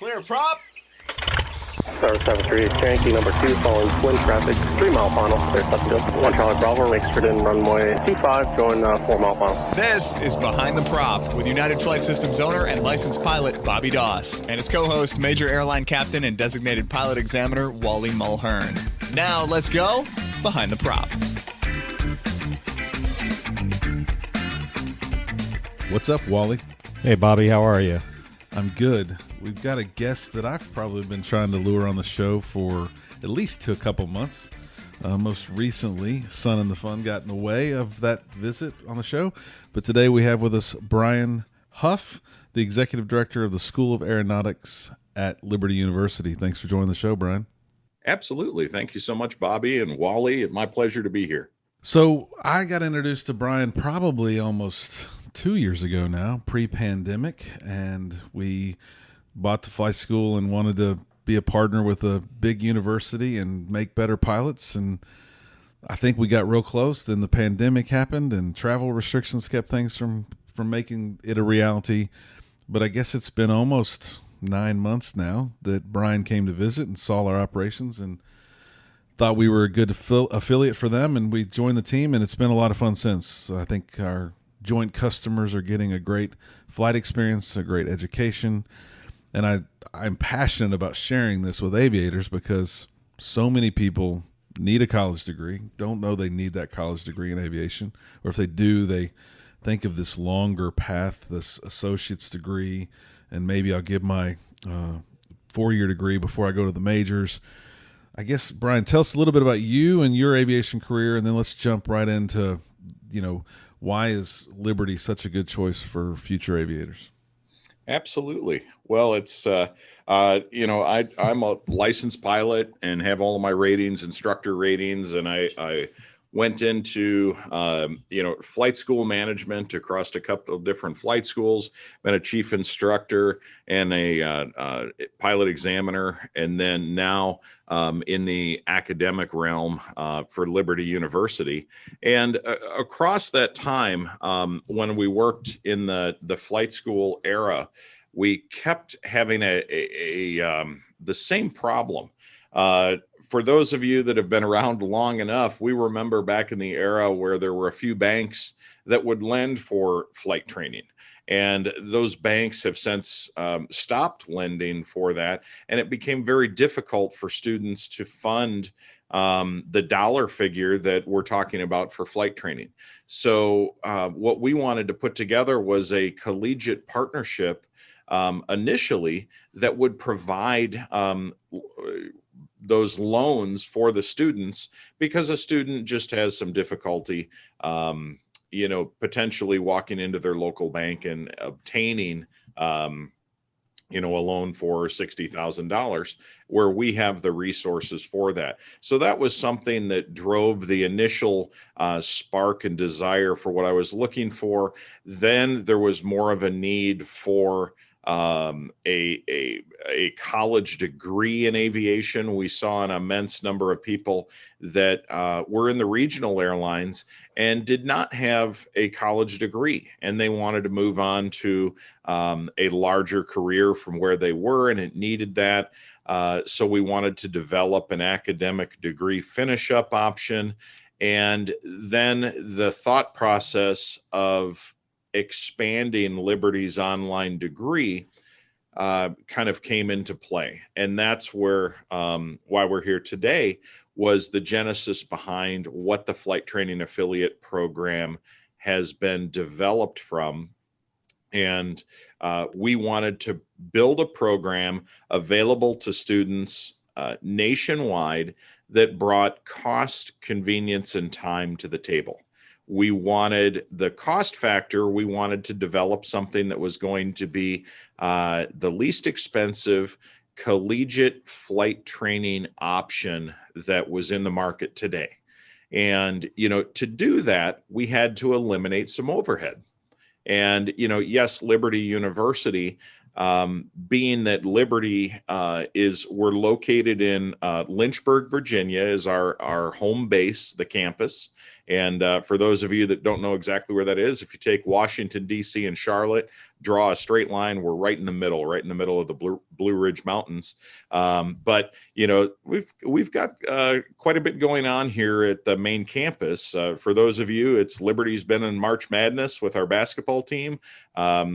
Clear prop. Star 73, Yankee number 2, following twin traffic, 3 mile final, clear Suttonville. 1 Charlie Bravo, extra in runway 25, going 4 mile final. This is Behind the Prop with United Flight Systems owner and licensed pilot Bobby Doss and his co-host, Major Airline Captain and designated pilot examiner Wally Mulhern. Now let's go Behind the Prop. What's up, Wally? Hey, Bobby, how are you? I'm good. We've got a guest that I've probably been trying to lure on the show for at least a couple months. Most recently, Sun and the Fun got in the way of that visit on the show. But today we have with us Brian Hough, the Executive Director of the School of Aeronautics at Liberty University. Thanks for joining the show, Brian. Absolutely. Thank you so much, Bobby and Wally. It's my pleasure to be here. So I got introduced to Brian probably almost 2 years ago now, pre-pandemic, and we bought the flight school and wanted to be a partner with a big university and make better pilots. And I think we got real close. Then the pandemic happened and travel restrictions kept things from making it a reality. But I guess it's been almost 9 months now that Brian came to visit and saw our operations and thought we were a good affiliate for them. And we joined the team, and it's been a lot of fun since. I think our joint customers are getting a great flight experience, a great education. And I'm passionate about sharing this with aviators because so many people need a college degree, don't know they need that college degree in aviation. Or if they do, they think of this longer path, this associate's degree, and maybe I'll give my 4-year degree before I go to the majors. I guess, Brian, tell us a little bit about you and your aviation career, and then let's jump right into, why is Liberty such a good choice for future aviators? Absolutely. Well, it's, I'm a licensed pilot and have all of my ratings, instructor ratings. And I went into, flight school management across a couple of different flight schools, been a chief instructor and a pilot examiner. And then now in the academic realm for Liberty University. And across that time, when we worked in the flight school era, we kept having the same problem. For those of you that have been around long enough, we remember back in the era where there were a few banks that would lend for flight training. And those banks have since stopped lending for that. And it became very difficult for students to fund the dollar figure that we're talking about for flight training. So what we wanted to put together was a collegiate partnership initially that would provide those loans for the students because a student just has some difficulty potentially walking into their local bank and obtaining, a loan for $60,000 where we have the resources for that. So that was something that drove the initial spark and desire for what I was looking for. Then there was more of a need for a college degree in aviation. We saw an immense number of people that were in the regional airlines and did not have a college degree, and they wanted to move on to a larger career from where they were, and it needed that. So we wanted to develop an academic degree finish-up option. And then the thought process of expanding Liberty's online degree kind of came into play. And that's where why we're here today was the genesis behind what the Flight Training Affiliate Program has been developed from. And we wanted to build a program available to students nationwide that brought cost, convenience, and time to the table. We wanted the cost factor. We wanted to develop something that was going to be the least expensive collegiate flight training option that was in the market today. And, to do that, we had to eliminate some overhead. And, yes, Liberty University, being that Liberty we're located in Lynchburg, Virginia, is our home base, the campus. And for those of you that don't know exactly where that is, if you take Washington, D.C. and Charlotte, draw a straight line, we're right in the middle of the Blue Ridge Mountains. But, you know, we've got quite a bit going on here at the main campus. For those of you, it's Liberty's been in March Madness with our basketball team.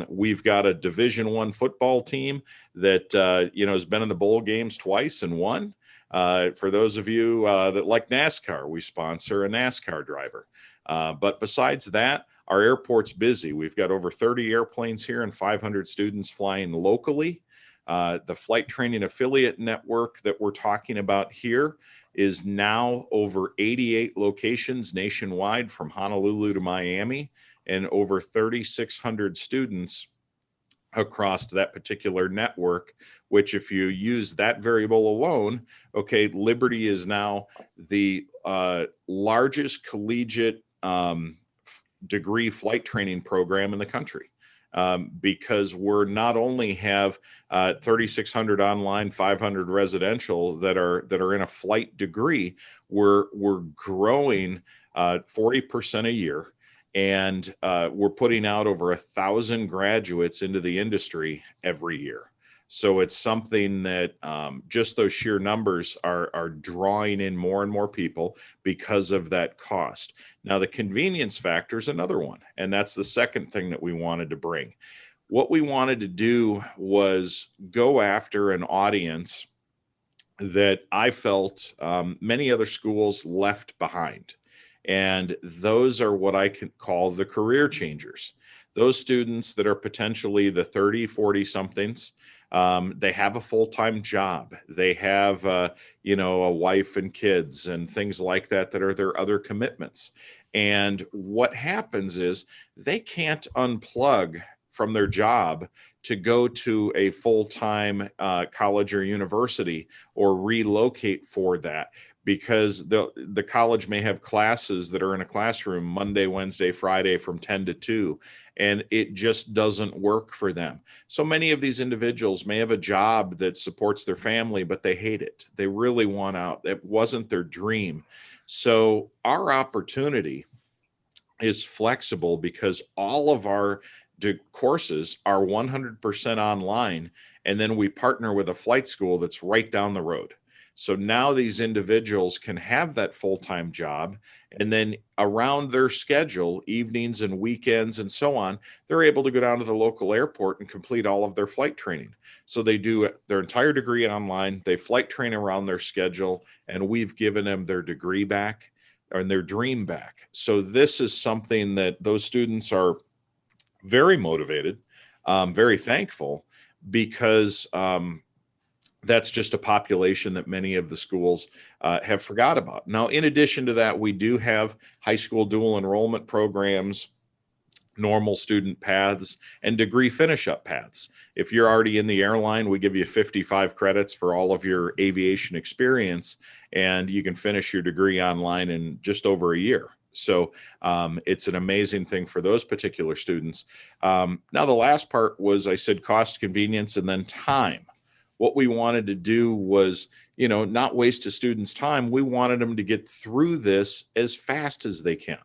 We've got a Division I football team that, you know, has been in the bowl games twice and won. For those of you that like NASCAR, we sponsor a NASCAR driver. But besides that, our airport's busy. We've got over 30 airplanes here and 500 students flying locally. The flight training affiliate network that we're talking about here is now over 88 locations nationwide, from Honolulu to Miami, and over 3,600 students across that particular network, which, if you use that variable alone, okay, Liberty is now the largest collegiate degree flight training program in the country, because we're not only have 3,600 online, 500 residential that are in a flight degree, we're growing 40% a year. And we're putting out over 1,000 graduates into the industry every year. So it's something that just those sheer numbers are drawing in more and more people because of that cost. Now, the convenience factor is another one, and that's the second thing that we wanted to bring. What we wanted to do was go after an audience that I felt many other schools left behind. And those are what I can call the career changers. Those students that are potentially the 30, 40 somethings. They have a full-time job. They have, you know, a wife and kids and things like that are their other commitments. And what happens is they can't unplug from their job to go to a full-time college or university or relocate for that, because the college may have classes that are in a classroom Monday, Wednesday, Friday from 10 to 2, and it just doesn't work for them. So many of these individuals may have a job that supports their family, but they hate it. They really want out. It wasn't their dream. So our opportunity is flexible because all of our courses are 100% online, and then we partner with a flight school that's right down the road. So now these individuals can have that full-time job, and then around their schedule, evenings and weekends and so on, they're able to go down to the local airport and complete all of their flight training. So they do their entire degree online, they flight train around their schedule, and we've given them their degree back and their dream back. So this is something that those students are very motivated, very thankful, because that's just a population that many of the schools have forgot about. Now, in addition to that, we do have high school dual enrollment programs, normal student paths, and degree finish-up paths. If you're already in the airline, we give you 55 credits for all of your aviation experience, and you can finish your degree online in just over a year. So it's an amazing thing for those particular students. Now, the last part was, I said, cost, convenience, and then time. What we wanted to do was, you know, not waste a student's time. We wanted them to get through this as fast as they can.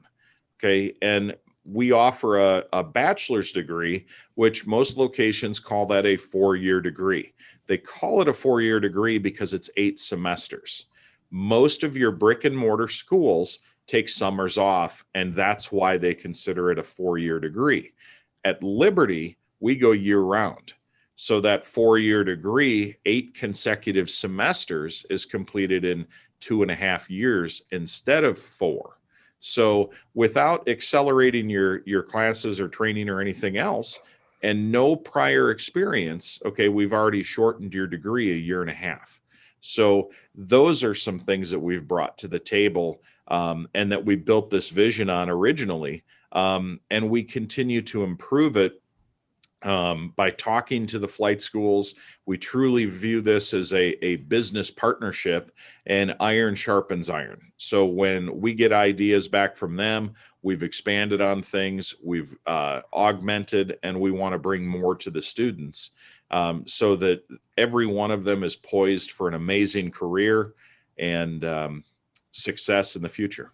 Okay. And we offer a bachelor's degree, which most locations call that a 4-year degree. They call it a 4-year degree because it's 8 semesters. Most of your brick and mortar schools take summers off, and that's why they consider it a 4-year degree. At Liberty, we go year round. So that 4-year degree, 8 consecutive semesters, is completed in 2.5 years instead of 4. So without accelerating your classes or training or anything else, and no prior experience, okay, we've already shortened your degree 1.5 years. So those are some things that we've brought to the table, and that we built this vision on originally, and we continue to improve it by talking to the flight schools. We truly view this as a business partnership, and iron sharpens iron. So when we get ideas back from them, we've expanded on things, we've augmented, and we want to bring more to the students, so that every one of them is poised for an amazing career and success in the future.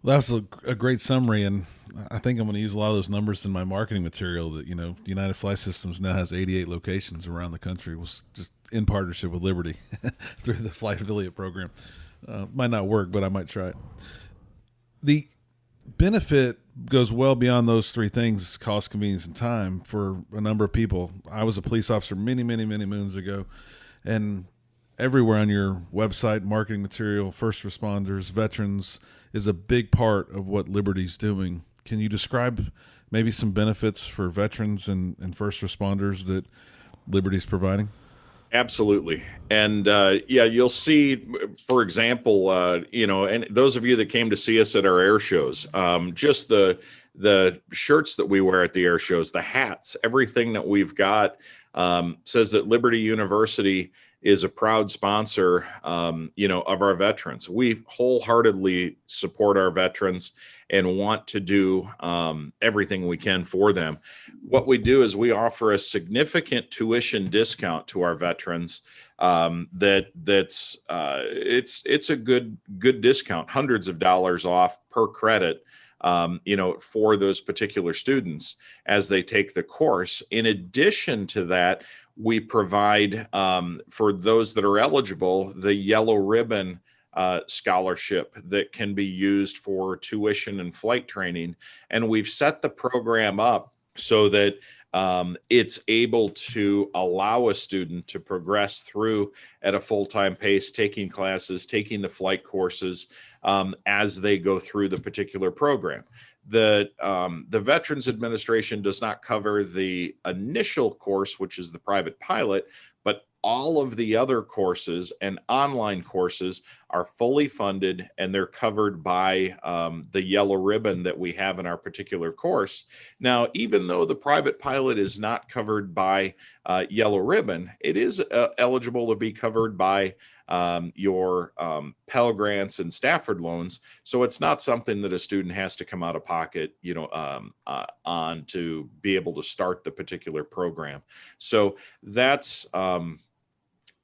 Well, that was a great summary, and I think I'm going to use a lot of those numbers in my marketing material. That United Flight Systems now has 88 locations around the country, was just in partnership with Liberty through the flight affiliate program. Might not work, but I might try it. The benefit goes well beyond those three things: cost, convenience, and time for a number of people. I was a police officer many moons ago, and everywhere on your website, marketing material, first responders, veterans is a big part of what Liberty's doing. Can you describe maybe some benefits for veterans and first responders that Liberty's providing? Absolutely. And you'll see, for example, and those of you that came to see us at our air shows, just the shirts that we wear at the air shows, the hats, everything that we've got says that Liberty University is a proud sponsor, of our veterans. We wholeheartedly support our veterans and want to do everything we can for them. What we do is we offer a significant tuition discount to our veterans. It's a good discount, hundreds of dollars off per credit. For those particular students as they take the course. In addition to that, we provide for those that are eligible the Yellow Ribbon scholarship that can be used for tuition and flight training. And we've set the program up so that it's able to allow a student to progress through at a full-time pace, taking classes, taking the flight courses as they go through the particular program. The Veterans Administration does not cover the initial course, which is the private pilot, but all of the other courses and online courses are fully funded, and they're covered by the yellow ribbon that we have in our particular course. Now, even though the private pilot is not covered by yellow ribbon, it is eligible to be covered by your Pell Grants and Stafford loans. So it's not something that a student has to come out of pocket, on to be able to start the particular program. So that's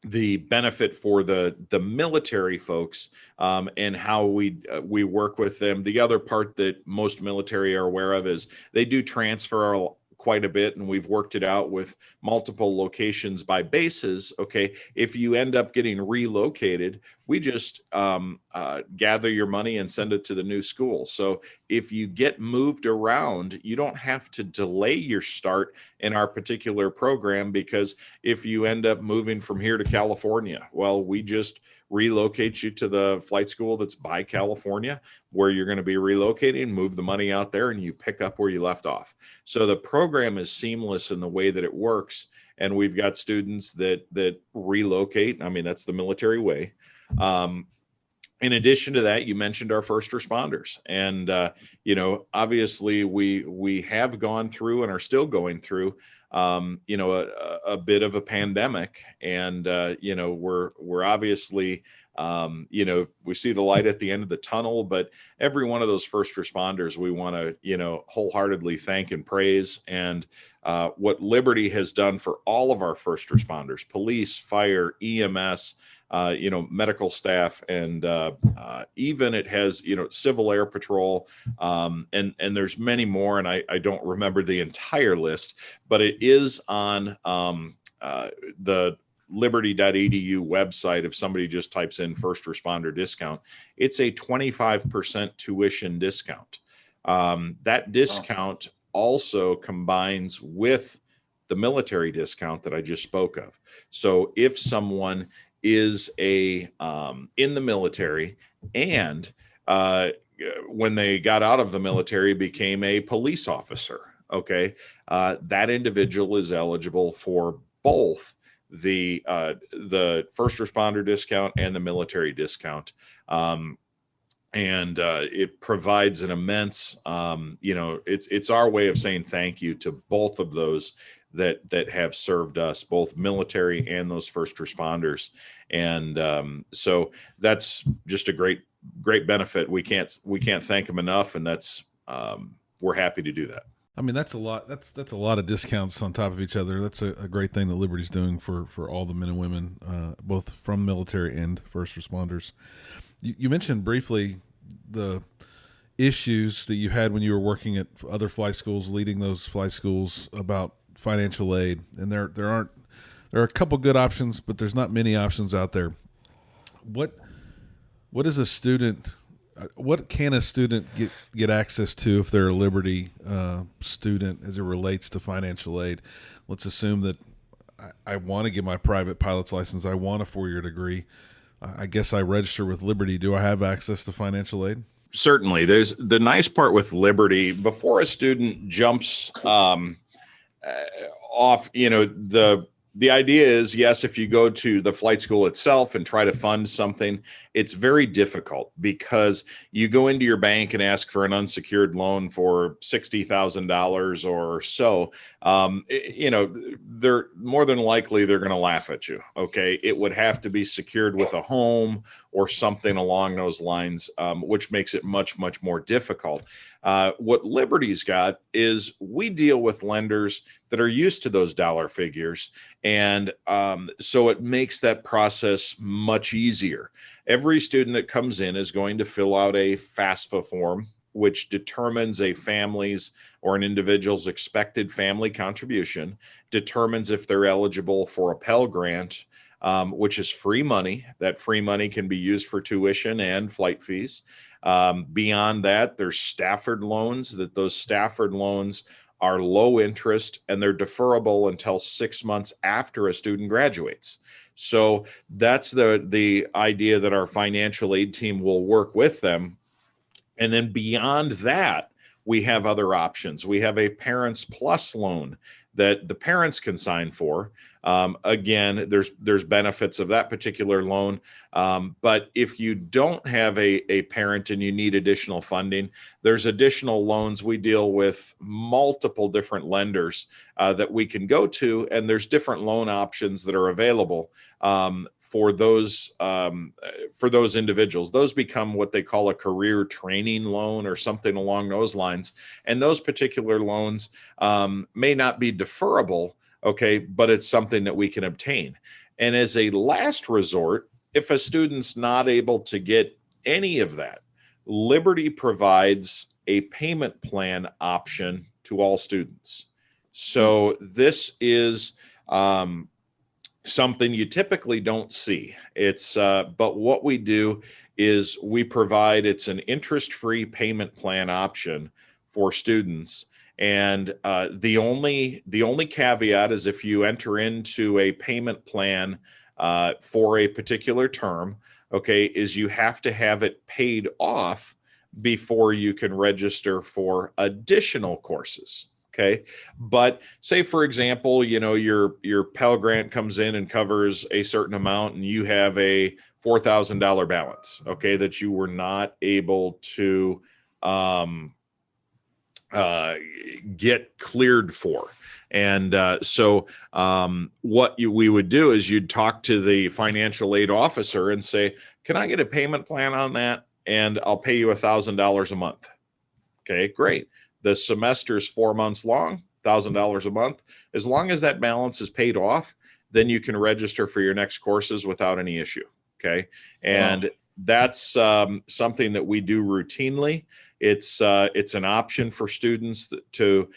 the benefit for the military folks and how we work with them. The other part that most military are aware of is they do transfer quite a bit, and we've worked it out with multiple locations by bases. Okay, if you end up getting relocated, we just gather your money and send it to the new school. So if you get moved around, you don't have to delay your start in our particular program, because if you end up moving from here to California, well, we just relocate you to the flight school that's by California, where you're going to be relocating, move the money out there, and you pick up where you left off. So the program is seamless in the way that it works. And we've got students that relocate. I mean, that's the military way. In addition to that, you mentioned our first responders, and obviously we have gone through and are still going through a bit of a pandemic, and we're obviously we see the light at the end of the tunnel, but every one of those first responders we want to wholeheartedly thank and praise. And what Liberty has done for all of our first responders, police, fire, EMS, medical staff, and even it has, Civil Air Patrol, and there's many more, and I don't remember the entire list, but it is on the liberty.edu website. If somebody just types in first responder discount, it's a 25% tuition discount. That discount also combines with the military discount that I just spoke of. So if someone is in the military, and when they got out of the military became a police officer, okay, that individual is eligible for both the first responder discount and the military discount. And it provides an immense, it's our way of saying thank you to both of those that have served us, both military and those first responders. And so that's just a great benefit. We can't thank them enough, and that's we're happy to do that. I mean, that's a lot. That's a lot of discounts on top of each other. That's a great thing that Liberty's doing for all the men and women, both from military and first responders. You mentioned briefly the issues that you had when you were working at other flight schools, leading those flight schools, about financial aid? And there are a couple good options, but there's not many options out there. What is a student? What can a student get access to if they're a Liberty student as it relates to financial aid? Let's assume that I want to get my private pilot's license. I want a 4-year degree. I guess I register with Liberty. Do I have access to financial aid? Certainly. There's the nice part with Liberty. Before a student jumps off, the idea is, yes, if you go to the flight school itself and try to fund something, it's very difficult because you go into your bank and ask for an unsecured loan for $60,000 or so. They're more than likely they're going to laugh at you. Okay. It would have to be secured with a home or something along those lines, which makes it much, much more difficult. What Liberty's got is we deal with lenders that are used to those dollar figures. And so it makes that process much easier. Every student that comes in is going to fill out a FAFSA form, which determines a family's or an individual's expected family contribution, determines if they're eligible for a Pell Grant, which is free money. That free money can be used for tuition and flight fees. Beyond that, there's Stafford loans. Those Stafford loans are low interest and they're deferrable until 6 months after a student graduates. So that's the idea that our financial aid team will work with them. And then beyond that, we have other options. We have a Parents Plus loan that the parents can sign for. Again, there's benefits of that particular loan. But if you don't have a parent and you need additional funding, there's additional loans. We deal with multiple different lenders that we can go to, and there's different loan options that are available for those individuals. Those become what they call a career training loan or something along those lines. And those particular loans may not be deferrable, okay, but it's something that we can obtain. And as a last resort, if a student's not able to get any of that, Liberty provides a payment plan option to all students. So this is something you typically don't see. But what we do is we provide, it's an interest-free payment plan option for students. And the only caveat is if you enter into a payment plan for a particular term, okay, is you have to have it paid off before you can register for additional courses. Okay. But say, for example, your Pell Grant comes in and covers a certain amount and you have a $4,000 balance, okay, that you were not able to get cleared for. And so what we would do is you'd talk to the financial aid officer and say, can I get a payment plan on that? And I'll pay you $1,000 a month. Okay, great. The semester is 4 months long, $1,000 a month. As long as that balance is paid off, then you can register for your next courses without any issue. Okay. And that's something that we do routinely. It's an option for students to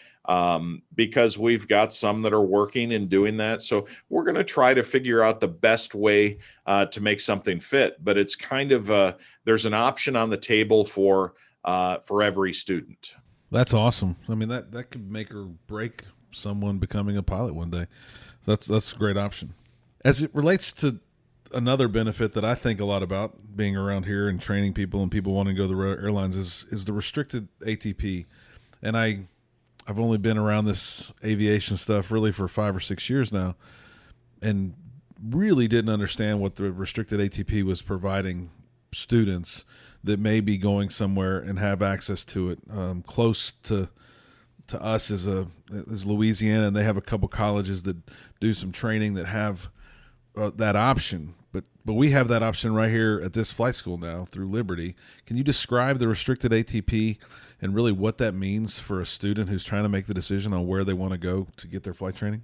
because we've got some that are working and doing that. So we're going to try to figure out the best way to make something fit. But it's kind of there's an option on the table for every student. That's awesome. I mean, that could make or break someone becoming a pilot one day. That's a great option. As it relates to another benefit that I think a lot about being around here and training people and people wanting to go to the airlines is the restricted ATP. And I've only been around this aviation stuff really for 5 or 6 years now, and really didn't understand what the restricted ATP was providing students that may be going somewhere and have access to it. Close to us is Louisiana, and they have a couple colleges that do some training that have that option. But we have that option right here at this flight school now through Liberty. Can you describe the restricted ATP and really what that means for a student who's trying to make the decision on where they want to go to get their flight training?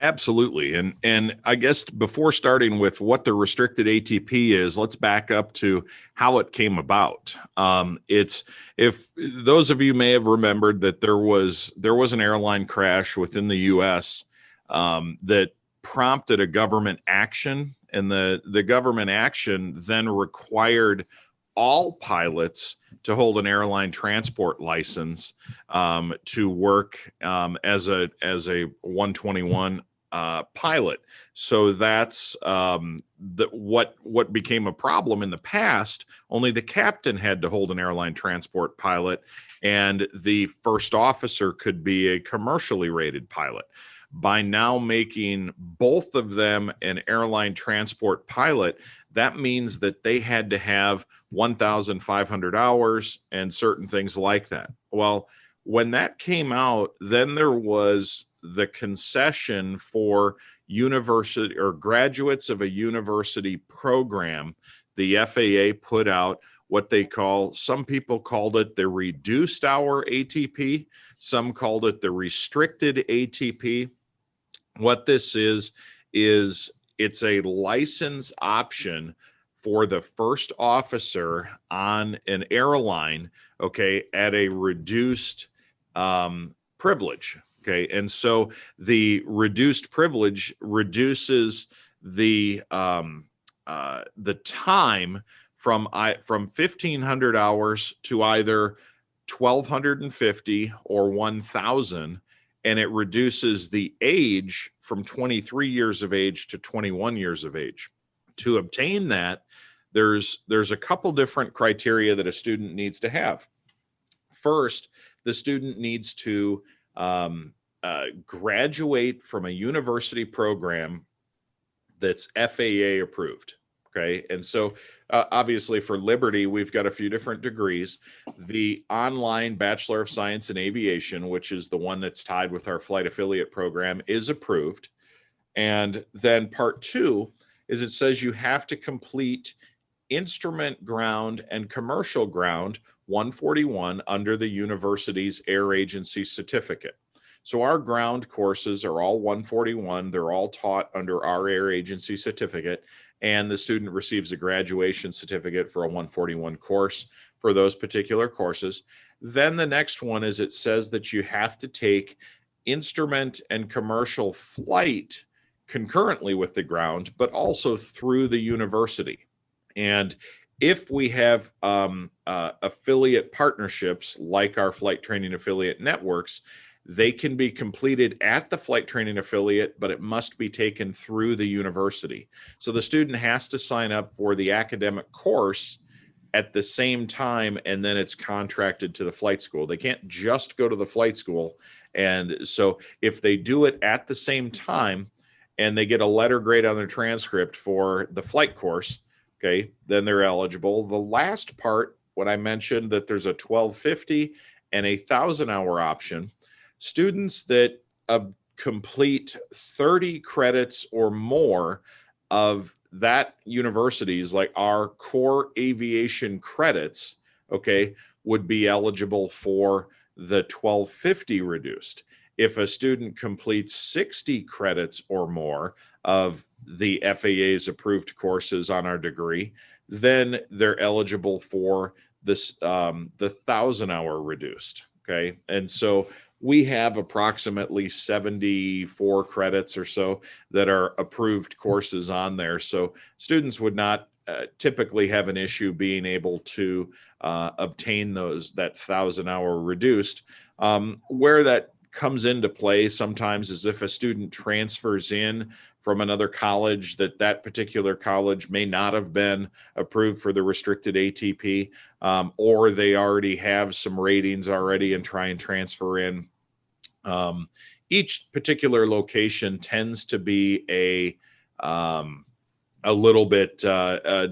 Absolutely. And I guess before starting with what the restricted ATP is, let's back up to how it came about. It's if those of you may have remembered that there was an airline crash within the US that prompted a government action, and the government action then required all pilots to hold an airline transport license to work as a 121 pilot. So that's what became a problem in the past. Only the captain had to hold an airline transport pilot, and the first officer could be a commercially rated pilot. By now making both of them an airline transport pilot, that means that they had to have 1,500 hours and certain things like that. Well, when that came out, then there was the concession for university or graduates of a university program. The FAA put out what they call, some people called it the reduced hour ATP, some called it the restricted ATP. What this is it's a license option for the first officer on an airline, okay, at a reduced privilege. Okay, and so the reduced privilege reduces the time from 1,500 hours to either 1,250 or 1,000, and it reduces the age from 23 years of age to 21 years of age. To obtain that, there's a couple different criteria that a student needs to have. First, the student needs to graduate from a university program that's FAA approved. Okay. And so obviously for Liberty, we've got a few different degrees. The online Bachelor of Science in Aviation, which is the one that's tied with our flight affiliate program, is approved. And then part two is it says you have to complete instrument ground and commercial ground 141 under the university's air agency certificate. So our ground courses are all 141. They're all taught under our air agency certificate, and the student receives a graduation certificate for a 141 course for those particular courses. Then the next one is it says that you have to take instrument and commercial flight concurrently with the ground, but also through the university. And if we have affiliate partnerships like our flight training affiliate networks, they can be completed at the flight training affiliate, but it must be taken through the university. So the student has to sign up for the academic course at the same time, and then it's contracted to the flight school. They can't just go to the flight school. And so if they do it at the same time and they get a letter grade on their transcript for the flight course, okay, then they're eligible. The last part, when I mentioned that there's a 1,250 and a 1,000-hour option, students that complete 30 credits or more of that university's, like our core aviation credits, okay, would be eligible for the 1,250 reduced. If a student completes 60 credits or more of the FAA's approved courses on our degree, then they're eligible for this the 1,000-hour reduced. Okay, and so we have approximately 74 credits or so that are approved courses on there. So students would not typically have an issue being able to obtain that 1,000-hour reduced. Where that comes into play sometimes is if a student transfers in from another college that particular college may not have been approved for the restricted ATP, or they already have some ratings already and try and transfer in. Each particular location tends to be a little bit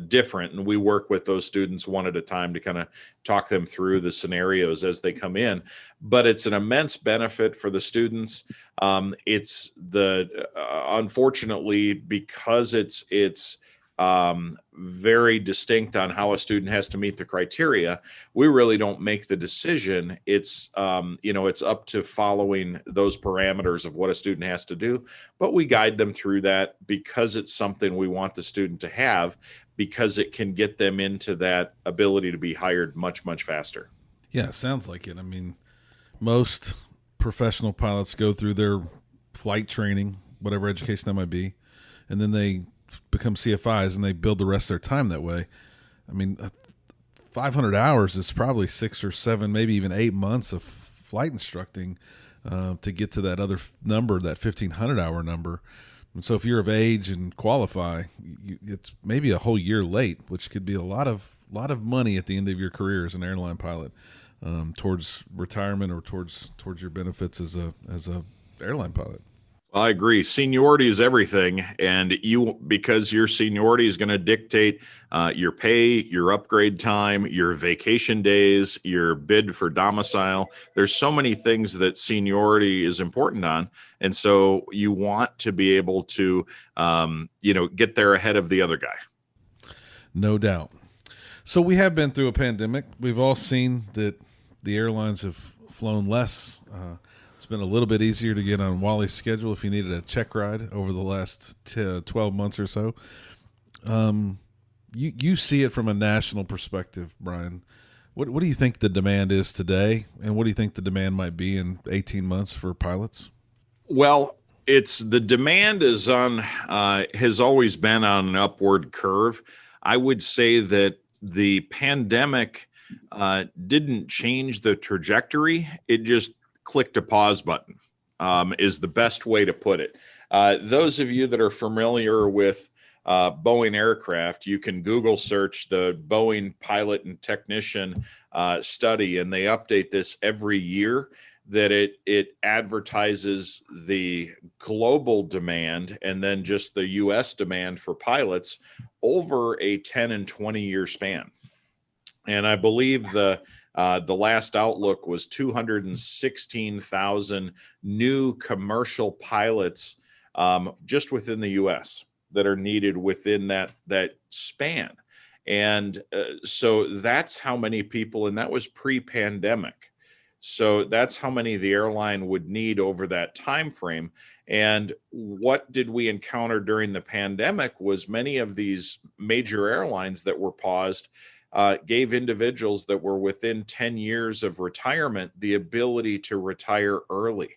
different, and we work with those students one at a time to kind of talk them through the scenarios as they come in. But it's an immense benefit for the students. It's unfortunately, because it's very distinct on how a student has to meet the criteria. We really don't make the decision. It's it's up to following those parameters of what a student has to do, but we guide them through that because it's something we want the student to have, because it can get them into that ability to be hired much, much faster. Yeah, sounds like it. I mean, most professional pilots go through their flight training, whatever education that might be, and then they become CFIs and they build the rest of their time that way. I mean, 500 hours is probably 6 or 7, maybe even 8 months of flight instructing to get to that other number, that 1,500 hour number. And so if you're of age and qualify, it's maybe a whole year late, which could be a lot of money at the end of your career as an airline pilot, towards retirement or towards your benefits as a airline pilot. Well, I agree. Seniority is everything, and because your seniority is going to dictate your pay, your upgrade time, your vacation days, your bid for domicile. There's so many things that seniority is important on, and so you want to be able to, get there ahead of the other guy. No doubt. So we have been through a pandemic. We've all seen that the airlines have flown less. It's been a little bit easier to get on Wally's schedule if you needed a check ride over the last 12 months or so. You see it from a national perspective, Brian. What do you think the demand is today, and what do you think the demand might be in 18 months for pilots? Well, the demand has always been on an upward curve. I would say that the pandemic didn't change the trajectory. It just clicked a pause button, is the best way to put it. Those of you that are familiar with Boeing aircraft, you can Google search the Boeing pilot and technician study, and they update this every year, that it advertises the global demand and then just the U.S. demand for pilots over a 10 and 20 year span. And I believe the last outlook was 216,000 new commercial pilots just within the U.S. that are needed within that span. And so that's how many people, and that was pre-pandemic. So that's how many the airline would need over that time frame. And what did we encounter during the pandemic was many of these major airlines that were paused gave individuals that were within 10 years of retirement the ability to retire early.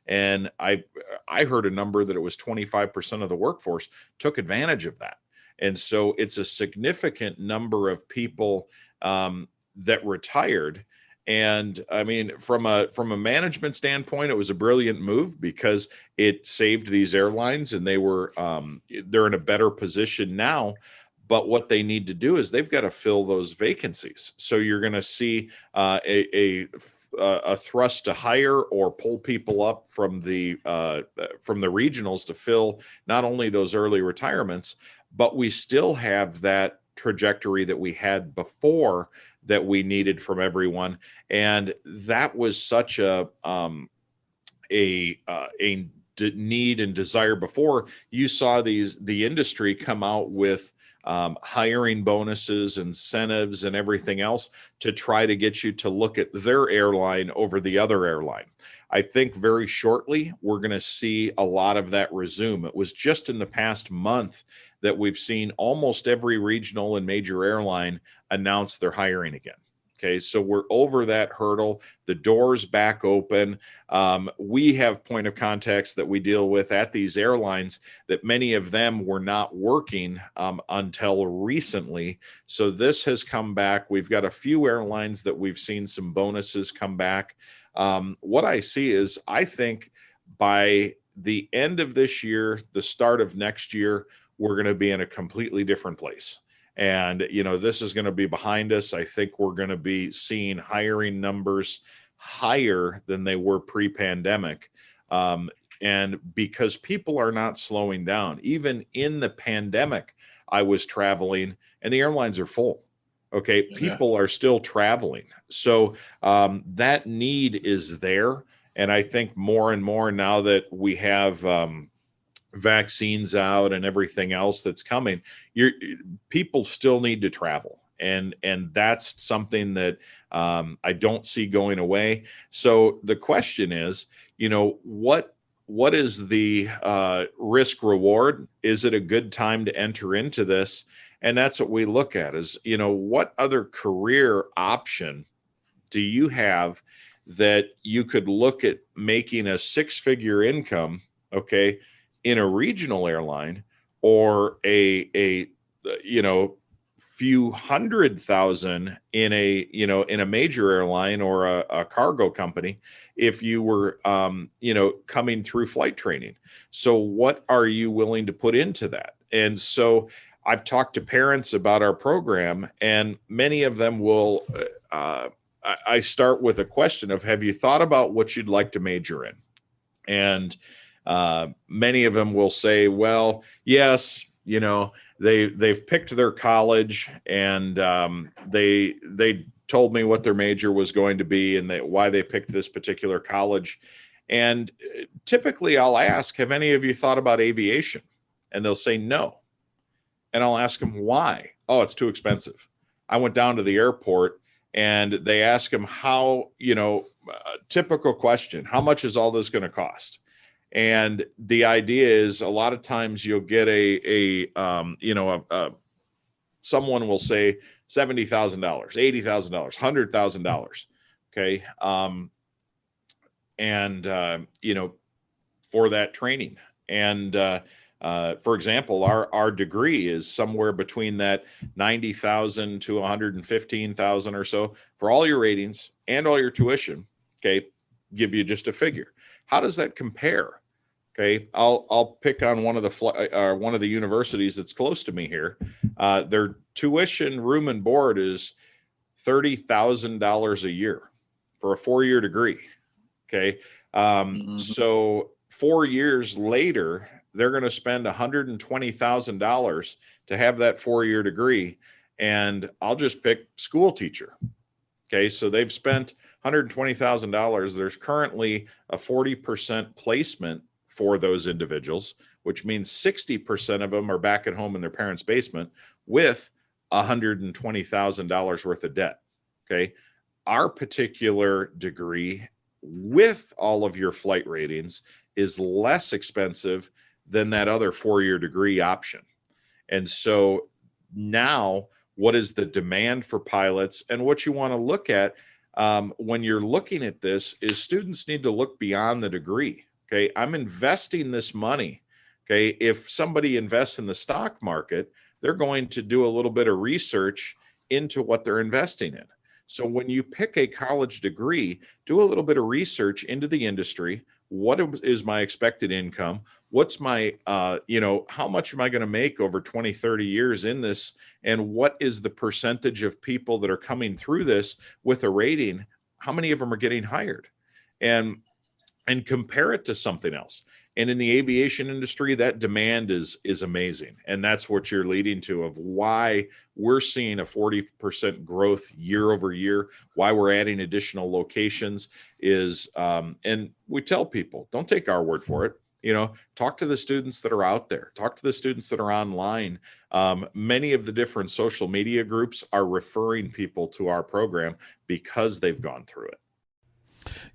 And I heard a number that it was 25% of the workforce took advantage of that. And so it's a significant number of people that retired. And I mean, from a management standpoint, it was a brilliant move because it saved these airlines, and they're in a better position now. But what they need to do is they've got to fill those vacancies. So you're going to see a thrust to hire or pull people up from the regionals to fill not only those early retirements, but we still have that trajectory that we had before that we needed from everyone. And that was such a need and desire before. You saw the industry come out with hiring bonuses, incentives, and everything else to try to get you to look at their airline over the other airline. I think very shortly we're going to see a lot of that resume. It was just in the past month that we've seen almost every regional and major airline announce they're hiring again. Okay, so we're over that hurdle. The door's back open. We have point of contacts that we deal with at these airlines that many of them were not working until recently. So this has come back. We've got a few airlines that we've seen some bonuses come back. What I see is, I think by the end of this year, the start of next year, we're going to be in a completely different place. And, this is going to be behind us. I think we're going to be seeing hiring numbers higher than they were pre-pandemic. And because people are not slowing down, even in the pandemic, I was traveling and the airlines are full. Okay. Yeah. People are still traveling. So that need is there. And I think more and more now that we have vaccines out and everything else that's coming, people still need to travel. And that's something that I don't see going away. So the question is, what is the risk reward? Is it a good time to enter into this? And that's what we look at is, what other career option do you have that you could look at making a 6-figure income, okay, in a regional airline, or a few $100,000 in a major airline or a cargo company if you were coming through flight training. So what are you willing to put into that? And so I've talked to parents about our program, and many of them will I start with a question of, have you thought about what you'd like to major in? And many of them will say, well, yes, they've picked their college, and they told me what their major was going to be and why they picked this particular college. And typically I'll ask, have any of you thought about aviation? And they'll say no. And I'll ask them why. Oh, it's too expensive. I went down to the airport and they ask them how, typical question, how much is all this going to cost? And the idea is a lot of times you'll get someone will say $70,000, $80,000, $100,000. Okay. For that training. And, for example, our degree is somewhere between that 90,000 to 115,000 or so for all your ratings and all your tuition. Okay. Give you just a figure. How does that compare? Okay. I'll pick on one of the universities that's close to me here. Their tuition, room and board is $30,000 a year for a 4-year degree. Okay. So 4 years later, they're going to spend $120,000 to have that 4-year degree. And I'll just pick school teacher. Okay. So they've spent $120,000. There's currently a 40% placement for those individuals, which means 60% of them are back at home in their parents' basement with $120,000 worth of debt. Okay. Our particular degree with all of your flight ratings is less expensive than that other 4-year degree option. And so now what is the demand for pilots? And what you want to look at when you're looking at this is students need to look beyond the degree. Okay. I'm investing this money. Okay. If somebody invests in the stock market, they're going to do a little bit of research into what they're investing in. So when you pick a college degree, do a little bit of research into the industry. What is my expected income? What's my, how much am I going to make over 20, 30 years in this? And what is the percentage of people that are coming through this with a rating? How many of them are getting hired? And compare it to something else. And in the aviation industry, that demand is amazing. And that's what you're leading to of why we're seeing a 40% growth year over year, why we're adding additional locations is, and we tell people, don't take our word for it. Talk to the students that are out there, talk to the students that are online. Many of the different social media groups are referring people to our program because they've gone through it.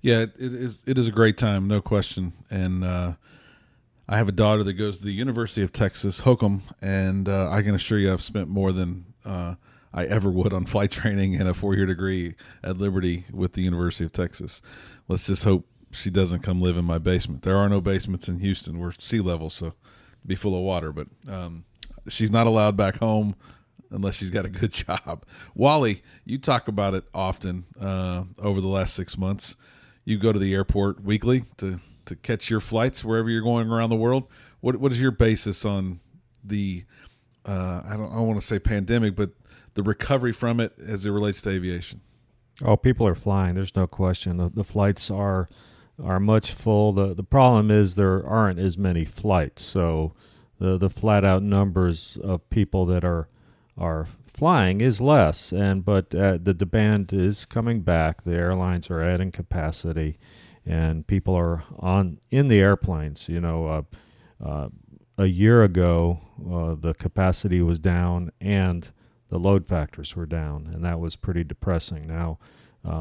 Yeah, it is a great time, no question. And I have a daughter that goes to the University of Texas, Hokum, and I can assure you I've spent more than I ever would on flight training and a 4-year degree at Liberty with the University of Texas. Let's just hope she doesn't come live in my basement. There are no basements in Houston. We're sea level, so it'd be full of water. But she's not allowed back home unless she's got a good job. Wally, you talk about it often over the last 6 months. You go to the airport weekly to catch your flights wherever you're going around the world. What is your basis on the I don't want to say pandemic, but the recovery from it as it relates to aviation? Oh, people are flying. There's no question. The flights are much full. The problem is there aren't as many flights. So the flat out numbers of people that are flying is less, but the demand is coming back. The airlines are adding capacity, and people are in the airplanes. a year ago, the capacity was down and the load factors were down, and that was pretty depressing. Now,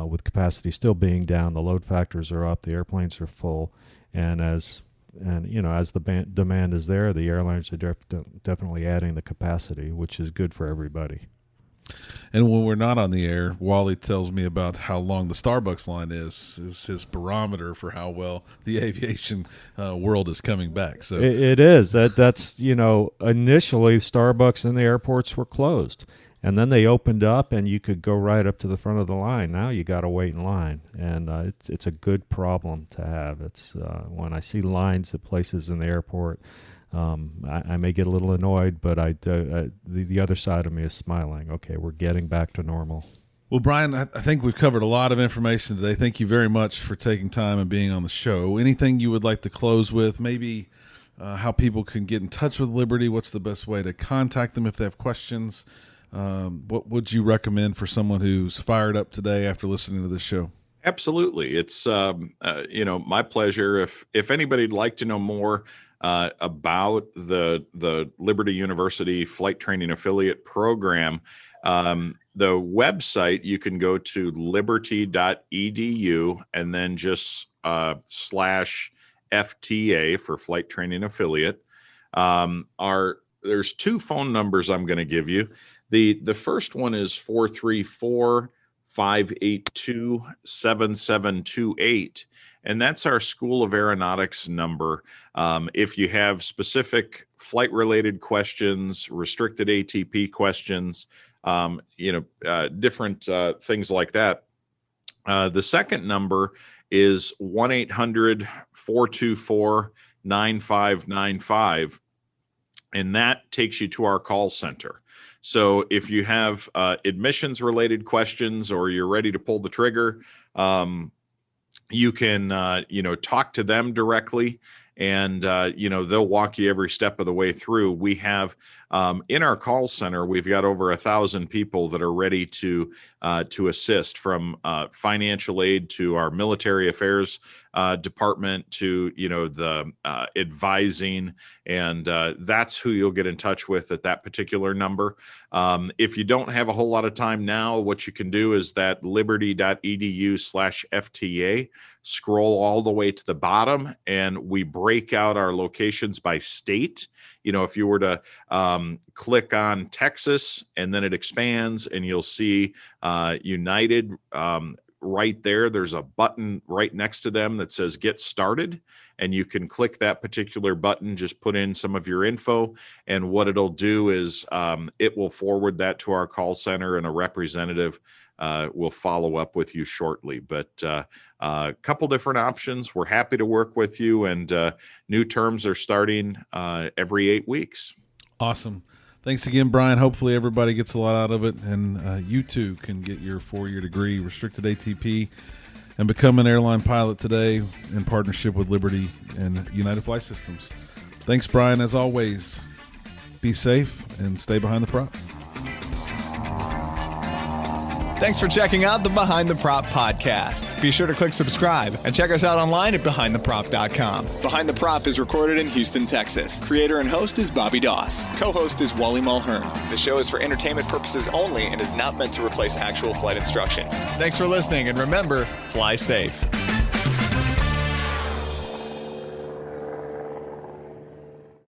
with capacity still being down, the load factors are up, the airplanes are full, and as the demand is there, the airlines are definitely adding the capacity, which is good for everybody. And when we're not on the air, Wally tells me about how long the Starbucks line is his barometer for how well the aviation world is coming back. So it is. That's initially Starbucks in the airports were closed, and then they opened up, and you could go right up to the front of the line. Now you got to wait in line, and it's a good problem to have. It's when I see lines at places in the airport, I may get a little annoyed, but the other side of me is smiling. Okay, we're getting back to normal. Well, Brian, I think we've covered a lot of information today. Thank you very much for taking time and being on the show. Anything you would like to close with? Maybe how people can get in touch with Liberty? What's the best way to contact them if they have questions? What would you recommend for someone who's fired up today after listening to this show? Absolutely. It's my pleasure. If anybody'd like to know more about the Liberty University Flight Training Affiliate Program, the website, you can go to liberty.edu and then just /FTA for Flight Training Affiliate. There's two phone numbers I'm going to give you. The first one is 434-582-7728. And that's our School of Aeronautics number. If you have specific flight-related questions, restricted ATP questions, different things like that. The second number is 1-800-424-9595, and that takes you to our call center. So if you have admissions-related questions or you're ready to pull the trigger, you can, talk to them directly, and, they'll walk you every step of the way through. We have, in our call center, we've got over 1,000 people that are ready to assist, from financial aid to our military affairs department to, the advising, and that's who you'll get in touch with at that particular number. If you don't have a whole lot of time now, what you can do is that liberty.edu/FTA, scroll all the way to the bottom, and we break out our locations by state. If you were to click on Texas, and then it expands, and you'll see United right there. There's a button right next to them that says Get Started, and you can click that particular button, just put in some of your info, and what it'll do is it will forward that to our call center, and a representative will follow up with you shortly. But a couple different options. We're happy to work with you, and new terms are starting every 8 weeks. Awesome. Thanks again, Brian. Hopefully everybody gets a lot out of it, and you too can get your 4-year degree, restricted ATP, and become an airline pilot today in partnership with Liberty and United Flight Systems. Thanks, Brian. As always, be safe and stay behind the prop. Thanks for checking out the Behind the Prop podcast. Be sure to click subscribe and check us out online at BehindTheProp.com. Behind the Prop is recorded in Houston, Texas. Creator and host is Bobby Doss. Co-host is Wally Mulhern. The show is for entertainment purposes only and is not meant to replace actual flight instruction. Thanks for listening, and remember, fly safe.